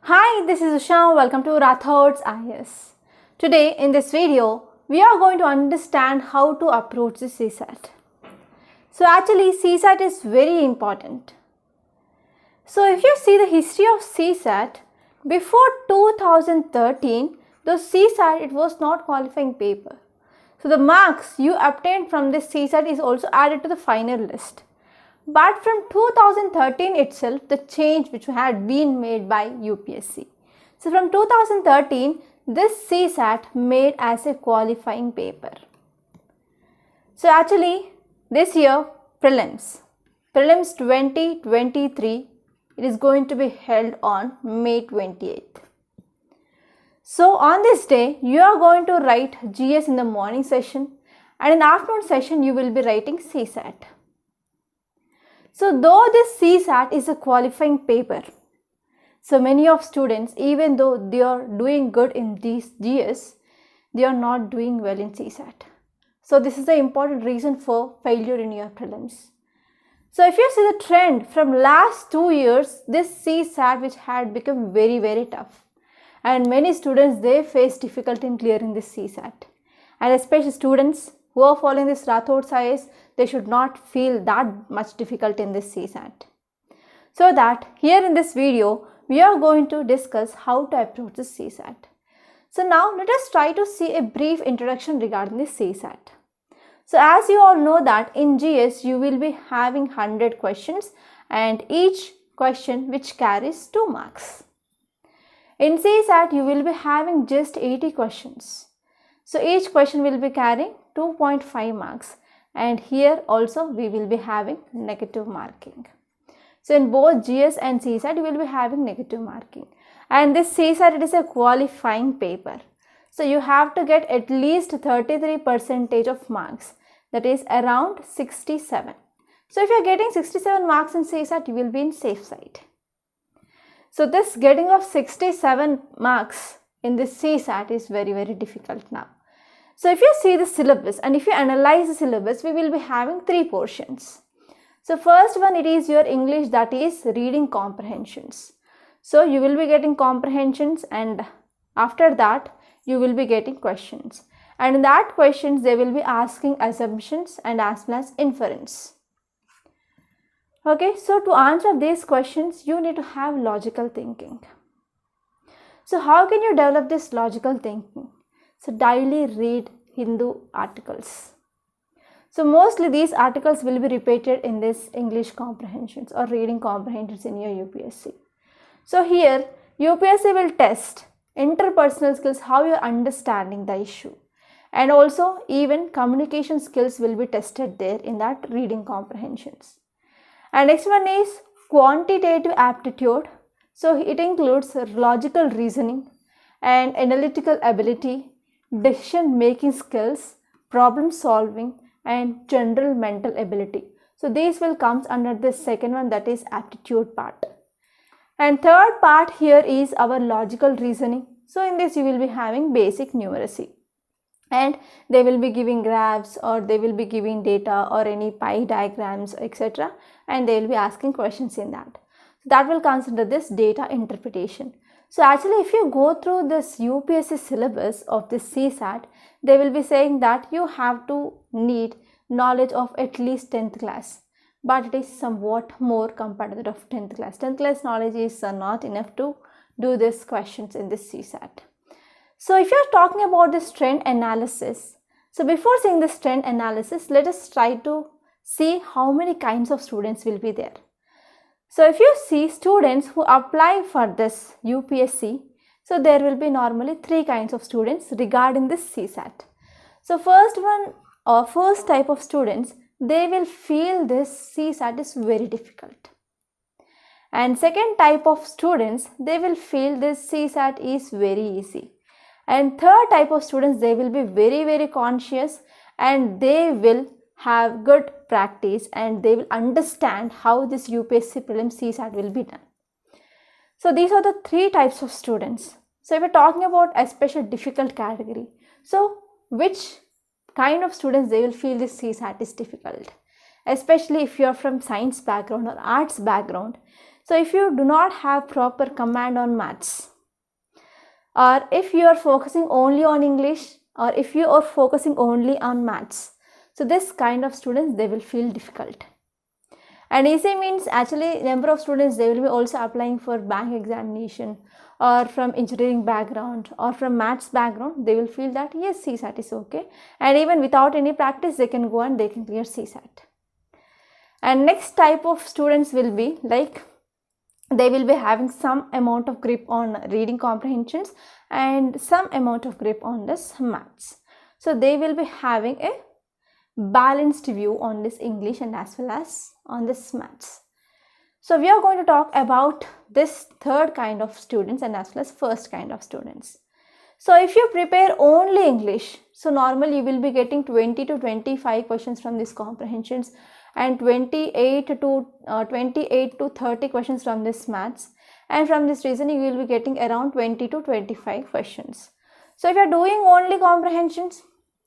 Hi, this is Usha. Welcome to Rathod's IAS. Today in this video, we are going to understand how to approach the CSAT. So actually CSAT is very important. So if you see the history of CSAT, before 2013, the CSAT it was not qualifying paper. So the marks you obtained from this CSAT is also added to the final list. But from 2013 itself, the change which had been made by UPSC. So from 2013, this CSAT made as a qualifying paper. So actually, this year, Prelims 2023, it is going to be held on May 28th. So on this day, you are going to write GS in the morning session, and in the afternoon session, you will be writing CSAT. So though this CSAT is a qualifying paper, so many of students, even though they are doing good in these GS, they are not doing well in CSAT. So this is the important reason for failure in your prelims. So if you see the trend from last 2 years, this CSAT which had become very tough. And many students, they face difficulty in clearing this CSAT. And especially students who are following this Rathod's IAS, they should not feel that much difficult in this CSAT. So that here in this video, we are going to discuss how to approach this CSAT. So now let us try to see a brief introduction regarding this CSAT. So as you all know that in GS, you will be having 100 questions and each question which carries 2 marks. In CSAT, you will be having just 80 questions. So each question will be carrying 2.5 marks. And here also we will be having negative marking. So in both GS and CSAT, you will be having negative marking. And this CSAT, it is a qualifying paper. So you have to get at least 33% of marks. That is around 67. So if you are getting 67 marks in CSAT, you will be in safe side. So this getting of 67 marks in this CSAT is very difficult now. So if you see the syllabus and if you analyze the syllabus, we will be having 3 portions. So first one, it is your English, that is reading comprehensions. So you will be getting comprehensions and after that you will be getting questions. And in that questions, they will be asking assumptions and as well as inference. Okay, so to answer these questions, you need to have logical thinking. So how can you develop this logical thinking? So daily read Hindu articles. So mostly these articles will be repeated in this English comprehensions or reading comprehensions in your UPSC. So here UPSC will test interpersonal skills, how you are understanding the issue. And also even communication skills will be tested there in that reading comprehensions. And next one is quantitative aptitude. So it includes logical reasoning and analytical ability, decision making skills, problem solving and general mental ability. So these will come under this second one, that is aptitude part. And third part here is our logical reasoning. So in this you will be having basic numeracy. And they will be giving graphs or they will be giving data or any pie diagrams, etc. And they will be asking questions in that. So that will consider this data interpretation. So actually if you go through this UPSC syllabus of this CSAT, they will be saying that you have to need knowledge of at least 10th class. But it is somewhat more compared to that of 10th class. 10th class knowledge is not enough to do these questions in this CSAT. So if you are talking about this trend analysis, so before seeing this trend analysis, let us try to see how many kinds of students will be there. So if you see students who apply for this UPSC, so there will be normally 3 kinds of students regarding this CSAT. So first type of students, they will feel this CSAT is very difficult. And second type of students, they will feel this CSAT is very easy. And third type of students, they will be very conscious and they will have good practice and they will understand how this UPSC Prelims CSAT will be done. So these are the 3 types of students. So if we're talking about especially difficult category, so which kind of students they will feel this CSAT is difficult? Especially if you are from science background or arts background, So if you do not have proper command on maths, or if you are focusing only on English, or if you are focusing only on maths, so this kind of students, they will feel difficult. And easy means actually number of students, they will be also applying for bank examination, or from engineering background, or from maths background. They will feel that yes, CSAT is okay, and even without any practice they can go and they can clear CSAT. And next type of students will be like, they will be having some amount of grip on reading comprehensions and some amount of grip on this maths. So they will be having a balanced view on this English and as well as on this maths. So we are going to talk about this third kind of students and as well as first kind of students. So if you prepare only English, so normally you will be getting 20 to 25 questions from these comprehensions and 28 to 30 questions from this maths, and from this reasoning you will be getting around 20 to 25 questions. So if you are doing only comprehensions,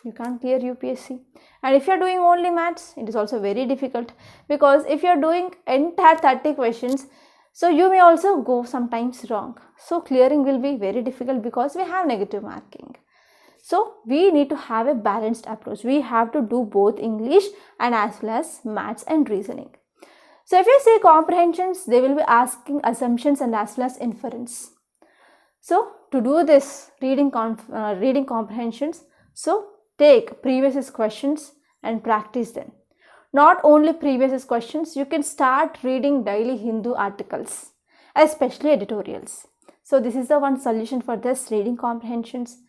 you can't clear UPSC, and if you are doing only maths, it is also very difficult, because if you are doing entire 30 questions, so you may also go sometimes wrong. So clearing will be very difficult because we have negative marking. So we need to have a balanced approach. We have to do both English and as well as maths and reasoning. So if you say comprehensions, they will be asking assumptions and as well as inference. So to do this reading comprehensions, so take previous questions and practice them. Not only previous questions, you can start reading daily Hindu articles, especially editorials. So this is the one solution for this reading comprehensions.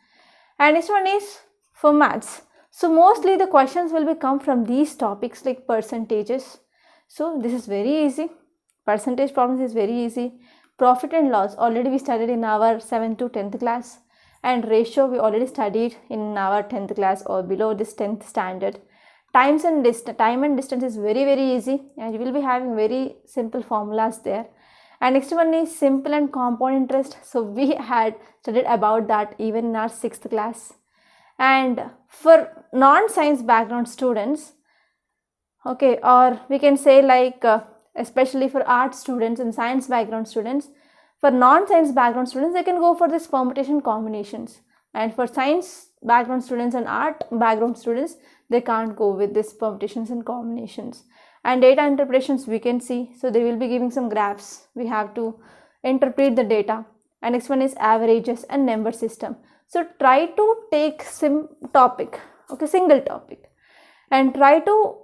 And next one is for maths. So mostly the questions will be come from these topics like percentages. So this is very easy. Percentage problems is very easy. Profit and loss already we studied in our 7th to 10th class. And ratio we already studied in our 10th class or below this 10th standard. Time and distance is very easy, and you will be having very simple formulas there. And next one is simple and compound interest. So we had studied about that even in our 6th class. And for non-science background students, okay, or we can say like especially for art students and science background students, for non-science background students, they can go for this permutation combinations. And for science background students and art background students, they can't go with this permutations and combinations. And data interpretations we can see. So they will be giving some graphs. We have to interpret the data. And next one is averages and number system. So try to take single topic, and try to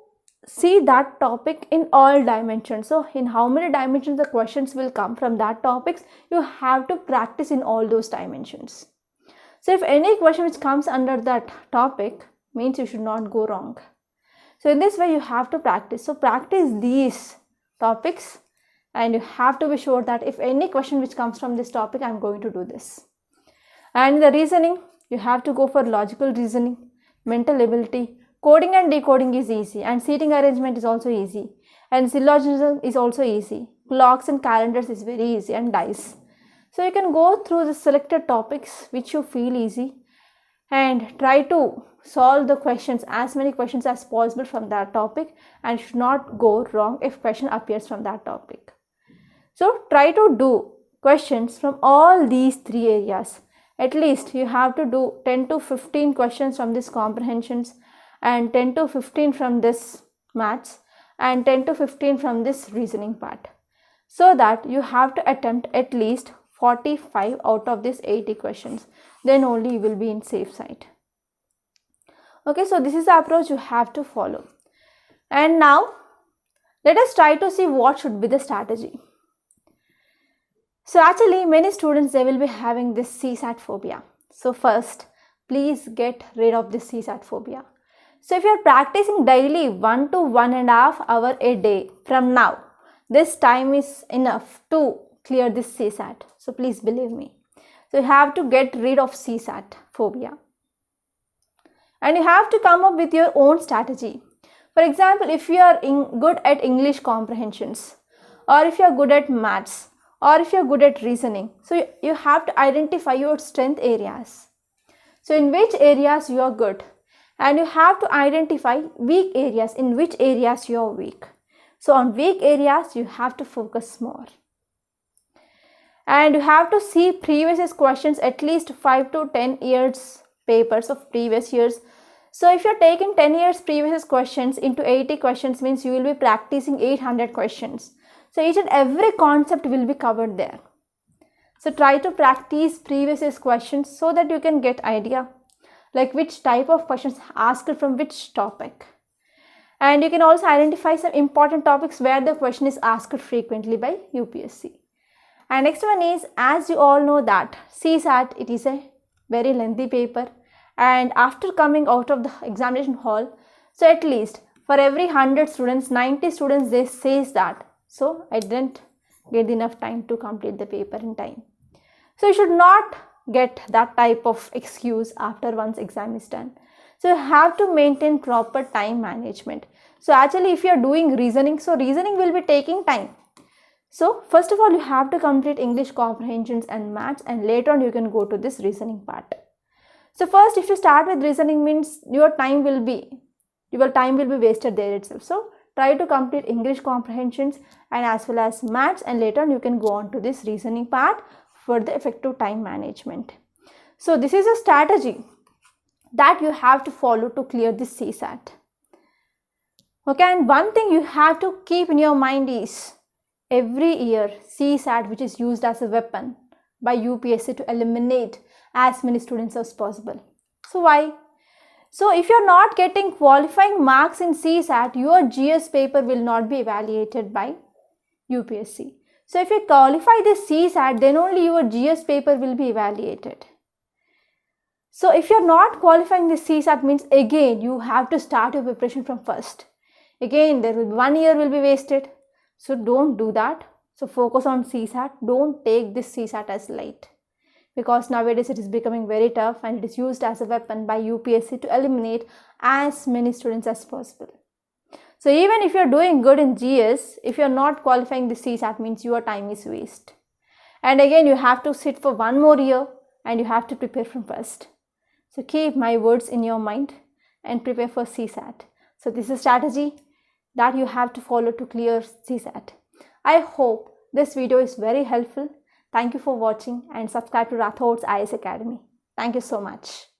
see that topic in all dimensions. So in how many dimensions the questions will come from that topics, you have to practice in all those dimensions. So if any question which comes under that topic, means you should not go wrong. So in this way you have to practice. So practice these topics, and you have to be sure that if any question which comes from this topic, I am going to do this. And the reasoning, you have to go for logical reasoning, mental ability. Coding and decoding is easy, and seating arrangement is also easy, and syllogism is also easy. Clocks and calendars is very easy, and dice. So you can go through the selected topics which you feel easy and try to solve the questions, as many questions as possible from that topic, and should not go wrong if question appears from that topic. So try to do questions from all these three areas. At least you have to do 10 to 15 questions from this comprehensions, and 10 to 15 from this maths, and 10 to 15 from this reasoning part, so that you have to attempt at least 45 out of these 80 questions. Then only you will be in safe side. Okay, so this is the approach you have to follow. And now let us try to see what should be the strategy. So actually many students, they will be having this CSAT phobia. So first, please get rid of this CSAT phobia. So if you are practicing daily 1 to 1.5 hours a day from now, this time is enough to clear this CSAT. So please believe me. So you have to get rid of CSAT phobia. And you have to come up with your own strategy. For example, if you are good at English comprehensions, or if you are good at maths, or if you are good at reasoning, so you have to identify your strength areas. So in which areas you are good, and you have to identify weak areas, in which areas you are weak. So on weak areas, you have to focus more. And you have to see previous year's questions, at least 5 to 10 years papers of previous years. So if you're taking 10 years previous questions into 80 questions, means you will be practicing 800 questions. So each and every concept will be covered there. So try to practice previous year's questions so that you can get idea like which type of questions asked from which topic. And you can also identify some important topics where the question is asked frequently by UPSC. And next one is, as you all know that CSAT, it is a very lengthy paper, and after coming out of the examination hall, so at least for every 100 students, 90 students they says that, so I didn't get enough time to complete the paper in time. So you should not get that type of excuse after one's exam is done. So you have to maintain proper time management. So actually if you are doing reasoning, so reasoning will be taking time. So first of all you have to complete English comprehensions and maths, and later on you can go to this reasoning part. So first if you start with reasoning, means your time will be wasted there itself. So try to complete English comprehensions and as well as maths, and later on you can go on to this reasoning part for the effective time management. So this is a strategy that you have to follow to clear this CSAT. Okay, and one thing you have to keep in your mind is every year CSAT, which is used as a weapon by UPSC to eliminate as many students as possible. So why? So if you're not getting qualifying marks in CSAT, your GS paper will not be evaluated by UPSC. So if you qualify this CSAT, then only your GS paper will be evaluated. So if you're not qualifying this CSAT, means again you have to start your preparation from first. Again there will be 1 year will be wasted. So don't do that. So focus on CSAT. Don't take this CSAT as light, because nowadays it is becoming very tough and it is used as a weapon by UPSC to eliminate as many students as possible. So even if you're doing good in GS, if you're not qualifying the CSAT, means your time is waste. And again you have to sit for 1 more year and you have to prepare from first. So keep my words in your mind and prepare for CSAT. So this is a strategy that you have to follow to clear CSAT. I hope this video is very helpful. Thank you for watching and subscribe to Rathod's IAS Academy. Thank you so much.